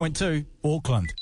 Point 2, Auckland.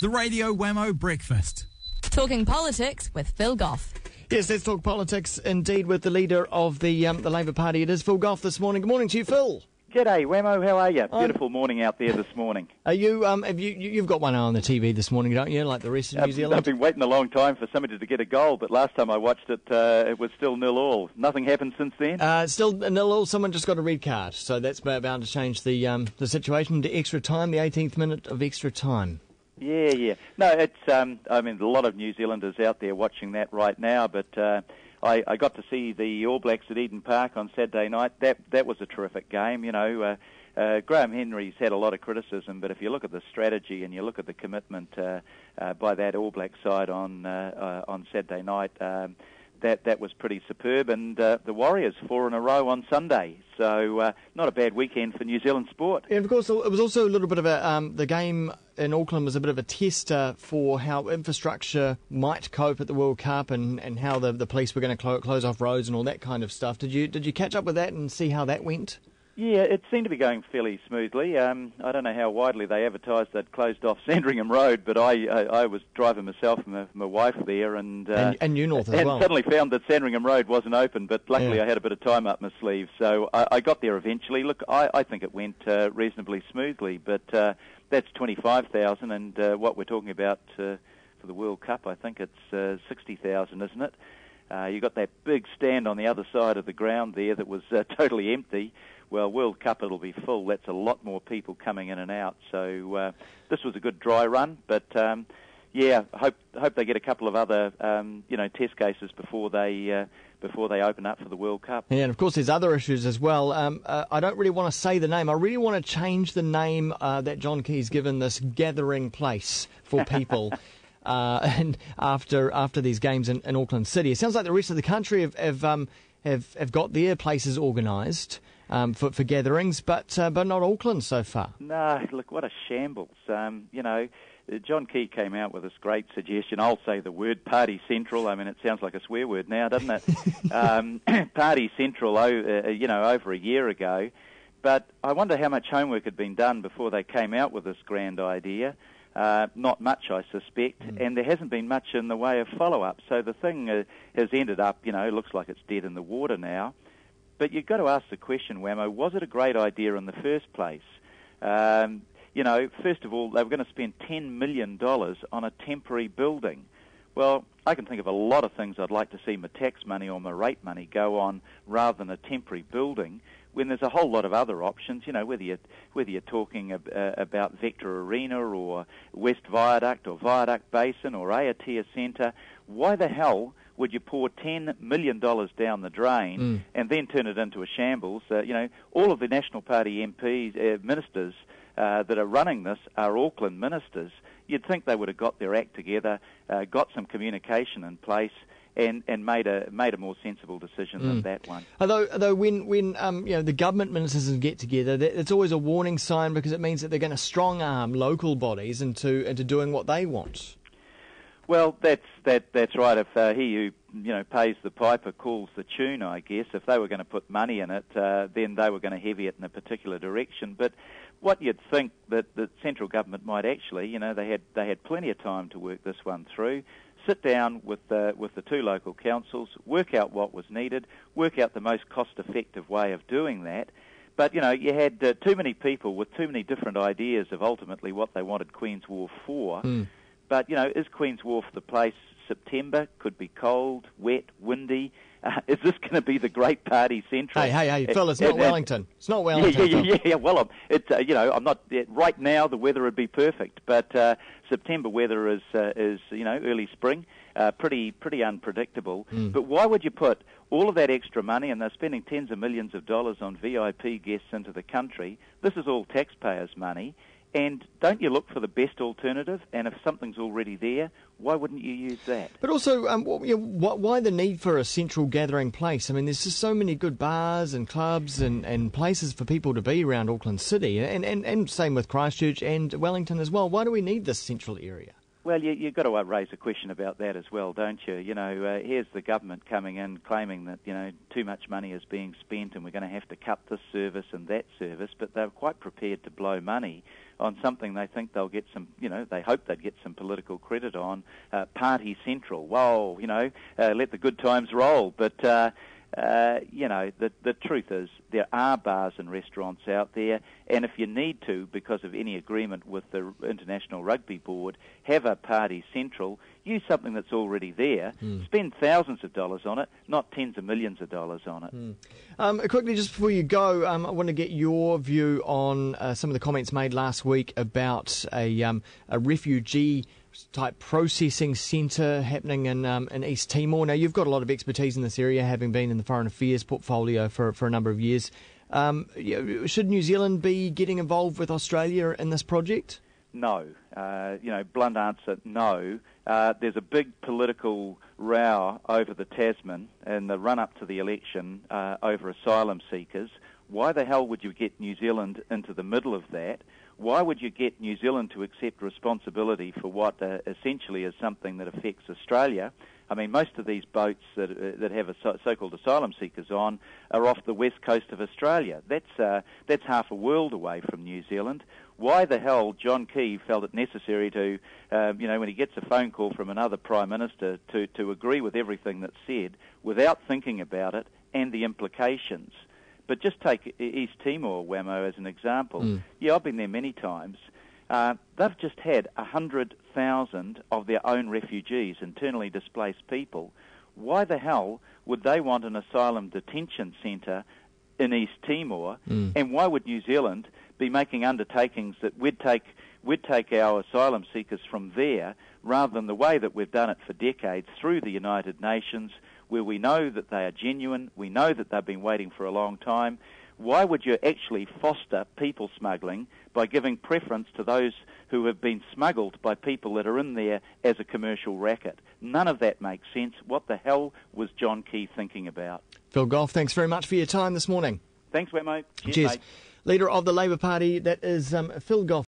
The Radio Wammo Breakfast. Talking politics with Phil Goff. Yes, let's talk politics indeed with the leader of the Labour Party. It is Phil Goff this morning. Good morning to you, Phil. G'day, Wammo. How are you? Beautiful morning out there this morning. Are you? You've got one eye on the TV this morning, don't you? Like the rest of New Zealand. I've been waiting a long time for somebody to get a goal, but last time I watched it, it was still 0-0. Nothing happened since then. Still 0-0. Someone just got a red card, so that's bound to change the situation to extra time, the 18th minute of extra time. Yeah. No, it's. I mean, a lot of New Zealanders out there watching that right now, but I got to see the All Blacks at Eden Park on Saturday night. That was a terrific game. You know, Graham Henry's had a lot of criticism, but if you look at the strategy and you look at the commitment by that All Black side on Saturday night, that was pretty superb. And the Warriors 4 in a row on Sunday, so not a bad weekend for New Zealand sport. And of course, it was also a little bit of a the game in Auckland was a bit of a tester for how infrastructure might cope at the World Cup and how the police were going to close off roads and all that kind of stuff. Did you catch up with that and see how that went? Yeah, it seemed to be going fairly smoothly. I don't know how widely they advertised that closed off Sandringham Road, but I was driving myself and my wife there, and New North as well. And suddenly found that Sandringham Road wasn't open, but luckily I had a bit of time up my sleeve, so I got there eventually. Look, I think it went reasonably smoothly, but that's 25,000, and what we're talking about for the World Cup, I think it's 60,000, isn't it? You got that big stand on the other side of the ground there that was totally empty. Well, World Cup, it'll be full. That's a lot more people coming in and out. So this was a good dry run, but yeah, hope they get a couple of other test cases before they open up for the World Cup. Yeah, and of course there's other issues as well. I don't really want to say the name. I really want to change the name that John Key's given this gathering place for people. And after these games in Auckland City, it sounds like the rest of the country have got their places organised for gatherings, but not Auckland so far. No, look, what a shambles. John Key came out with this great suggestion. I'll say the word Party Central. I mean, it sounds like a swear word now, doesn't it? Party Central, over a year ago. But I wonder how much homework had been done before they came out with this grand idea. Not much, I suspect, and there hasn't been much in the way of follow-up. So the thing has ended up, looks like it's dead in the water now. But you've got to ask the question, Wammo, was it a great idea in the first place? First of all, they were going to spend $10 million on a temporary building. Well, I can think of a lot of things I'd like to see my tax money or my rate money go on rather than a temporary building, when there's a whole lot of other options, whether you're talking about Vector Arena or West Viaduct or Viaduct Basin or Aotea Centre. Why the hell would you pour $10 million down the drain and then turn it into a shambles? All of the National Party MPs, ministers that are running this are Auckland ministers. You'd think they would have got their act together, got some communication in place, and made a more sensible decision than that one. Although when the government ministers get together, it's always a warning sign, because it means that they're going to strong arm local bodies into doing what they want. Well, that's right. If he who pays the piper calls the tune, I guess. If they were going to put money in it, then they were going to heavy it in a particular direction. But what you'd think that the central government might actually, they had plenty of time to work this one through. Sit down with the two local councils, work out what was needed, work out the most cost-effective way of doing that. But, you had too many people with too many different ideas of ultimately what they wanted Queen's Wharf for. But, is Queen's Wharf the place? September could be cold, wet, windy. Is this going to be the great Party Central? Hey, Phil, it's not Wellington. It's not Wellington. Yeah. Well, I'm not right now. The weather would be perfect, but September weather is early spring, pretty unpredictable. But why would you put all of that extra money, and they're spending tens of millions of dollars on VIP guests into the country? This is all taxpayers' money. And don't you look for the best alternative? And if something's already there, why wouldn't you use that? But also, why the need for a central gathering place? I mean, there's just so many good bars and clubs and places for people to be around Auckland City, and same with Christchurch and Wellington as well. Why do we need this central area? Well, you've got to raise a question about that as well, don't you? Here's the government coming in claiming that, too much money is being spent and we're going to have to cut this service and that service, but they're quite prepared to blow money on something they think they'll get some, they hope they'd get some political credit on. Party Central, whoa, let the good times roll. But, the truth is there are bars and restaurants out there, and if you need to, because of any agreement with the International Rugby Board, have a Party Central, use something that's already there, spend thousands of dollars on it, not tens of millions of dollars on it. Quickly, just before you go, I want to get your view on some of the comments made last week about a refugee type processing centre happening in East Timor. Now, you've got a lot of expertise in this area, having been in the Foreign Affairs portfolio for a number of years. Should New Zealand be getting involved with Australia in this project? No. Blunt answer, no. There's a big political row over the Tasman in the run-up to the election over asylum seekers. Why the hell would you get New Zealand into the middle of that? Why would you get New Zealand to accept responsibility for what essentially is something that affects Australia? I mean, most of these boats that have a so-called asylum seekers on are off the west coast of Australia. That's half a world away from New Zealand. Why the hell John Key felt it necessary to, when he gets a phone call from another Prime Minister, to agree with everything that's said without thinking about it and the implications. But just take East Timor, Wammo, as an example. Yeah, I've been there many times. They've just had 100,000 of their own refugees, internally displaced people. Why the hell would they want an asylum detention centre in East Timor? And why would New Zealand be making undertakings that we'd take our asylum seekers from there rather than the way that we've done it for decades through the United Nations, where we know that they are genuine, we know that they've been waiting for a long time? Why would you actually foster people smuggling by giving preference to those who have been smuggled by people that are in there as a commercial racket? None of that makes sense. What the hell was John Key thinking about? Phil Goff, thanks very much for your time this morning. Thanks, Wammo. Cheers. Mate. Leader of the Labour Party, that is Phil Goff.